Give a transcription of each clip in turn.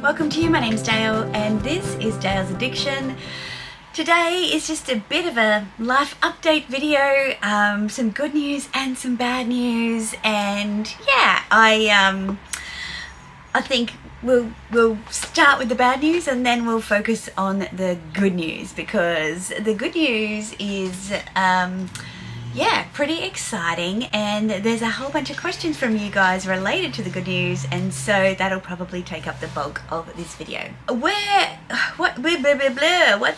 Welcome to you, my name's Dale and this is Dale's Addiction. Today is just a bit of a life update video, some good news and some bad news, and yeah, I think we'll start with the bad news and then we'll focus on the good news, because the good news is yeah, pretty exciting, and there's a whole bunch of questions from you guys related to the good news, and so that'll probably take up the bulk of this video. What's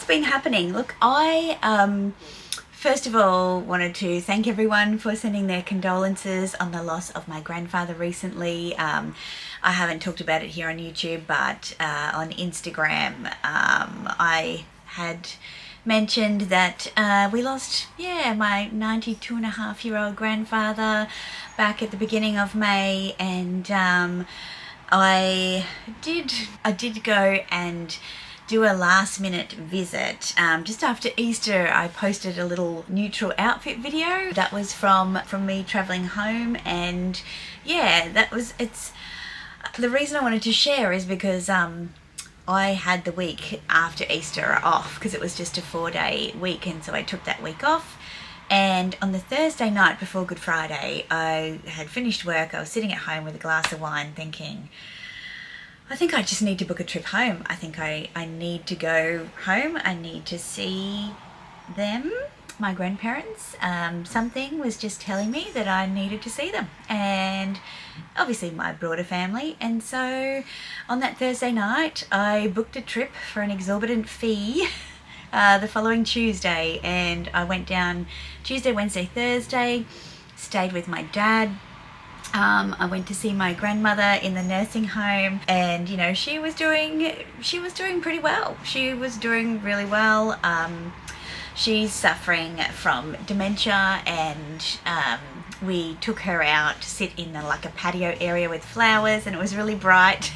been happening? Look, I first of all wanted to thank everyone for sending their condolences on the loss of my grandfather recently. I haven't talked about it here on YouTube, but on Instagram I had mentioned that we lost, my 92-and-a-half-year-old grandfather back at the beginning of May, and I did go and do a last-minute visit. Just after Easter, I posted a little neutral outfit video that was from me traveling home, and yeah, it's the reason I wanted to share is because I had the week after Easter off because it was just a 4-day week, and so I took that week off. And on the Thursday night before Good Friday, I had finished work. I was sitting at home with a glass of wine thinking, I think I just need to book a trip home. I think I need to go home. I need to see them, my grandparents. Something was just telling me that I needed to see them, and obviously my broader family. And so on that Thursday night I booked a trip for an exorbitant fee the following Tuesday, and I went down Tuesday, Wednesday, Thursday, stayed with my dad. I went to see my grandmother in the nursing home, and you know, she was doing pretty well. She was doing really well. She's suffering from dementia, and we took her out to sit in like a patio area with flowers, and it was really bright,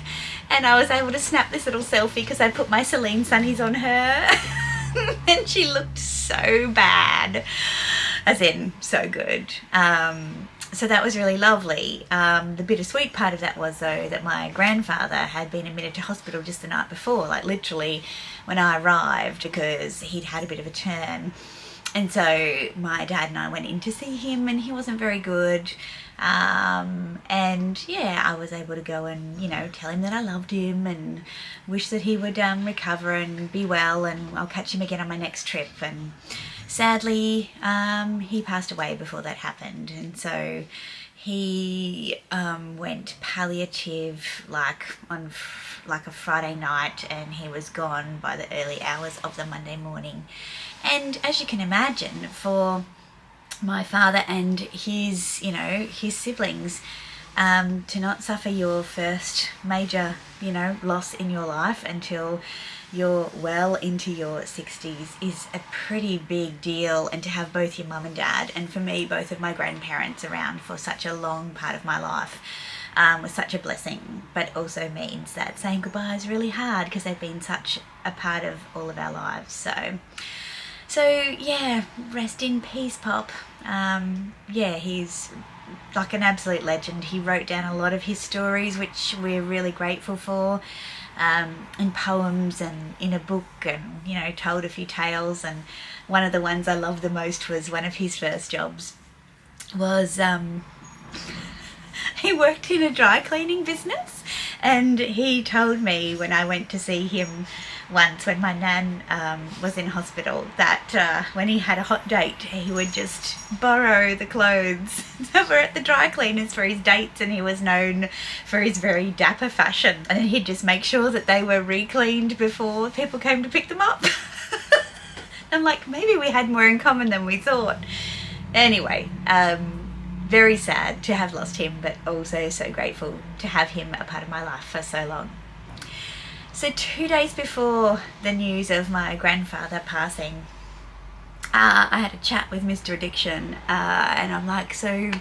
and I was able to snap this little selfie because I put my Celine sunnies on her and she looked so bad, as in so good. So that was really lovely. The bittersweet part of that was, though, that my grandfather had been admitted to hospital just the night before, like literally when I arrived, because he'd had a bit of a turn. And so my dad and I went in to see him, and he wasn't very good. And yeah, I was able to go and, you know, tell him that I loved him and wish that he would recover and be well, and I'll catch him again on my next trip. And sadly, he passed away before that happened, and so he went palliative on a Friday night, and he was gone by the early hours of the Monday morning. And as you can imagine, for my father and his siblings, to not suffer your first major, loss in your life until you're well into your 60s is a pretty big deal, and to have both your mum and dad, and for me both of my grandparents, around for such a long part of my life was such a blessing, but also means that saying goodbye is really hard because they've been such a part of all of our lives. So yeah, rest in peace, Pop. Yeah, he's like an absolute legend. He wrote down a lot of his stories, which we're really grateful for, in poems and in a book, and told a few tales. And one of the ones I loved the most was one of his first jobs was he worked in a dry cleaning business, and he told me when I went to see him once when my nan was in hospital that when he had a hot date, he would just borrow the clothes that were at the dry cleaners for his dates, and he was known for his very dapper fashion, and then he'd just make sure that they were re-cleaned before people came to pick them up. I'm like, maybe we had more in common than we thought. Anyway, very sad to have lost him, but also so grateful to have him a part of my life for so long. So 2 days before the news of my grandfather passing, I had a chat with Mr. Addiction, and I'm like, so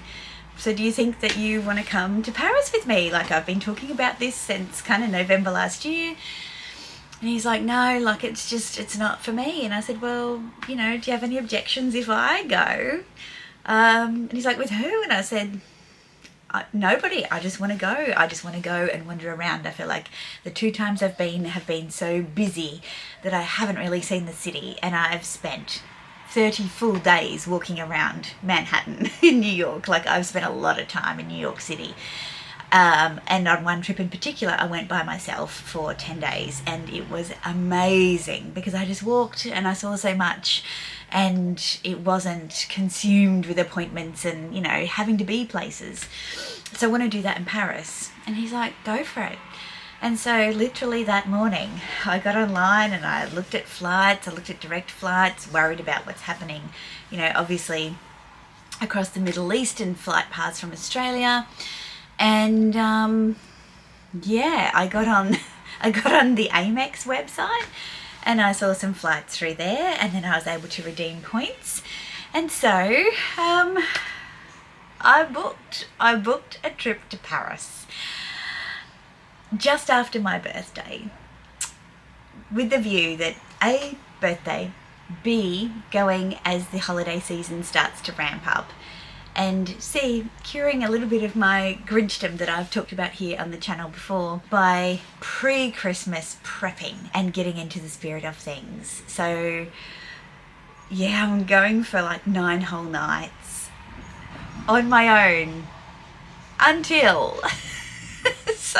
do you think that you want to come to Paris with me? Like, I've been talking about this since kind of November last year. And he's like, no, like, it's not for me. And I said, well, do you have any objections if I go? And he's like, with who? And I said, nobody. I just want to go. I just want to go and wander around. I feel like the 2 times I've been have been so busy that I haven't really seen the city, and I've spent 30 full days walking around Manhattan in New York. Like, I've spent a lot of time in New York City. And on one trip in particular, I went by myself for 10 days, and it was amazing because I just walked and I saw so much, and it wasn't consumed with appointments and, you know, having to be places. So I want to do that in Paris. And he's like, go for it. And so literally that morning I got online and I looked at flights, I looked at direct flights, worried about what's happening, you know, obviously across the Middle East and flight paths from Australia. And yeah, I got on the Amex website and I saw some flights through there, and then I was able to redeem points. And so I booked a trip to Paris just after my birthday, with the view that A, birthday, B, going as the holiday season starts to ramp up, and C, curing a little bit of my Grinchdom that I've talked about here on the channel before by pre-Christmas prepping and getting into the spirit of things. So yeah, I'm going for like 9 whole nighs on my own until so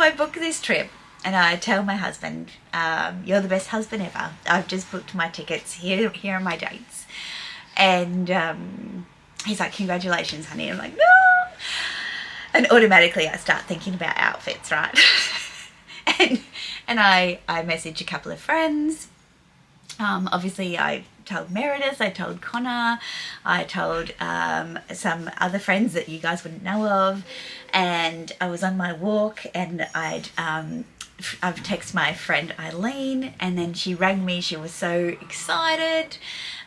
I book this trip and I tell my husband, you're the best husband ever. I've just booked my tickets. Here are my dates. And he's like, congratulations, honey. I'm like, no. And automatically I start thinking about outfits, right? and I message a couple of friends. Obviously I told Meredith, I told Connor, I told some other friends that you guys wouldn't know of, and I was on my walk and I've texted my friend Eileen, and then she rang me. She was so excited.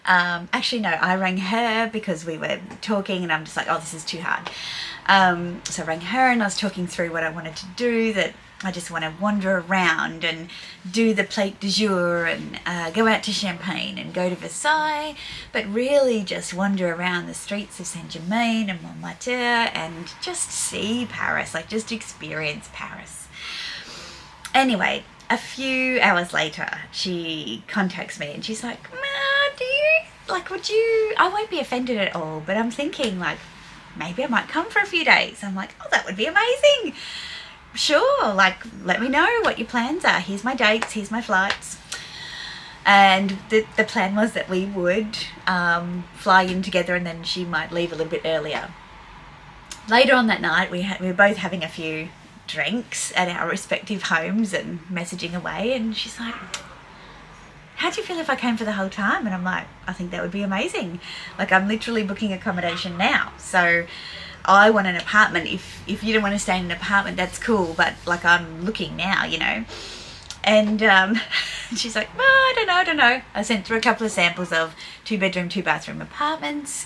Actually no, I rang her because we were talking and I'm just like, oh, this is too hard. So I rang her and I was talking through what I wanted to do, that I just want to wander around and do the plate du jour and go out to Champagne and go to Versailles, but really just wander around the streets of Saint-Germain and Montmartre and just see Paris, like just experience Paris. Anyway, a few hours later, she contacts me and she's like, do you, like, would you, I won't be offended at all, but I'm thinking like, maybe I might come for a few days. I'm like, oh, that would be amazing. Sure, like, let me know what your plans are. Here's my dates, here's my flights. And the plan was that we would fly in together and then she might leave a little bit earlier. Later on that night, we were both having a few drinks at our respective homes and messaging away, and she's like, how do you feel if I came for the whole time? And I'm like, I think that would be amazing. Like, I'm literally booking accommodation now, so I want an apartment. If you don't want to stay in an apartment, that's cool, but like, I'm looking now, you know. And she's like, well, I don't know. I sent through a couple of samples of 2-bedroom, 2-bathroom apartments.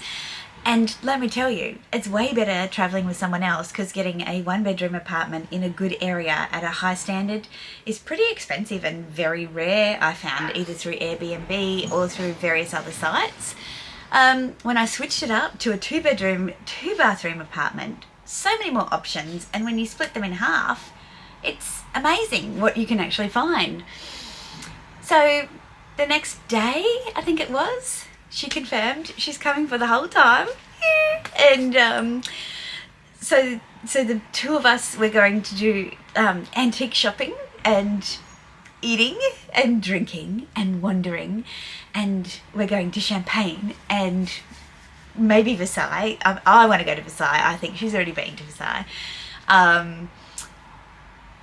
And let me tell you, it's way better traveling with someone else, because getting a 1-bedroom apartment in a good area at a high standard is pretty expensive and very rare, I found, either through Airbnb or through various other sites. When I switched it up to a 2-bedroom, 2-bathroom apartment, so many more options, and when you split them in half, it's amazing what you can actually find. So the next day, I think it was, she confirmed she's coming for the whole time. And so the two of us were going to do antique shopping and eating and drinking and wandering, and we're going to Champagne and maybe Versailles. I want to go to Versailles. I think she's already been to Versailles.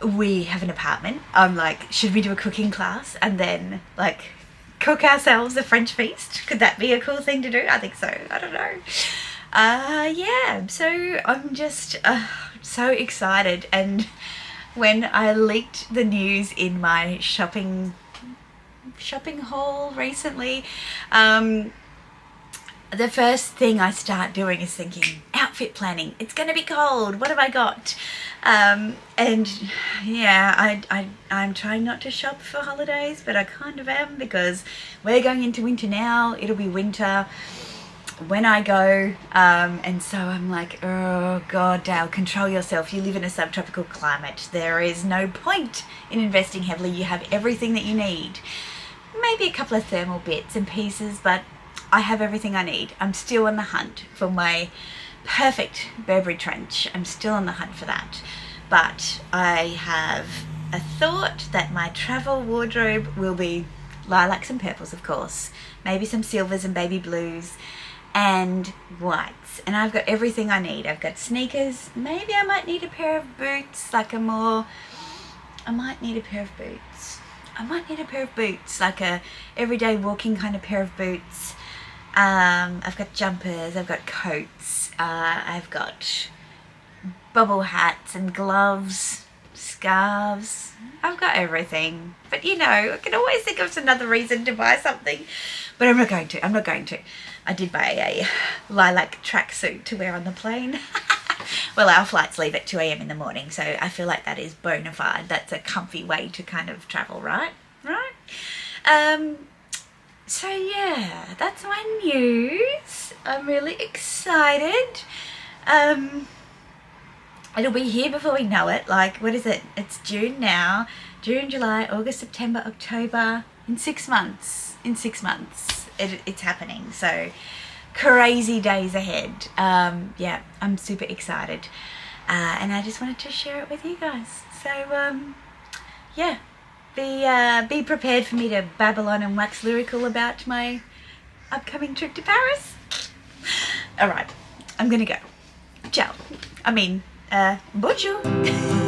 We have an apartment. I'm like, should we do a cooking class and then like cook ourselves a French feast? Could that be a cool thing to do? I think so. I don't know. Yeah, so I'm just so excited. And when I leaked the news in my shopping haul recently, the first thing I start doing is thinking, outfit planning. It's going to be cold. What have I got? And yeah, I'm trying not to shop for holidays, but I kind of am, because we're going into winter now. It'll be winter. when I go, and so I'm like, oh God, Dale, control yourself. You live in a subtropical climate. There is no point in investing heavily. You have everything that you need. Maybe a couple of thermal bits and pieces, but I have everything I need. I'm still on the hunt for my perfect Burberry trench. I'm still on the hunt for that. But I have a thought that my travel wardrobe will be lilacs and purples, of course, maybe some silvers and baby blues and whites, and I've got everything I need. I've got sneakers. Maybe I might need a pair of boots, like a more, I might need a pair of boots. I might need a pair of boots, like a everyday walking kind of pair of boots. I've got jumpers, I've got coats, I've got bubble hats and gloves, scarves. I've got everything. But you know, I can always think of another reason to buy something. But I'm not going to. I did buy a lilac tracksuit to wear on the plane. Well, our flights leave at 2 a.m. in the morning, so I feel like that is bona fide. That's a comfy way to kind of travel, right? So yeah, that's my news. I'm really excited. It'll be here before we know it. Like, what is it? It's June now. June, July, August, September, October. In 6 months. It's happening. So, crazy days ahead. Yeah, I'm super excited. And I just wanted to share it with you guys. So, yeah. Be prepared for me to babble on and wax lyrical about my upcoming trip to Paris. All right, I'm gonna go. Ciao. Bonjour.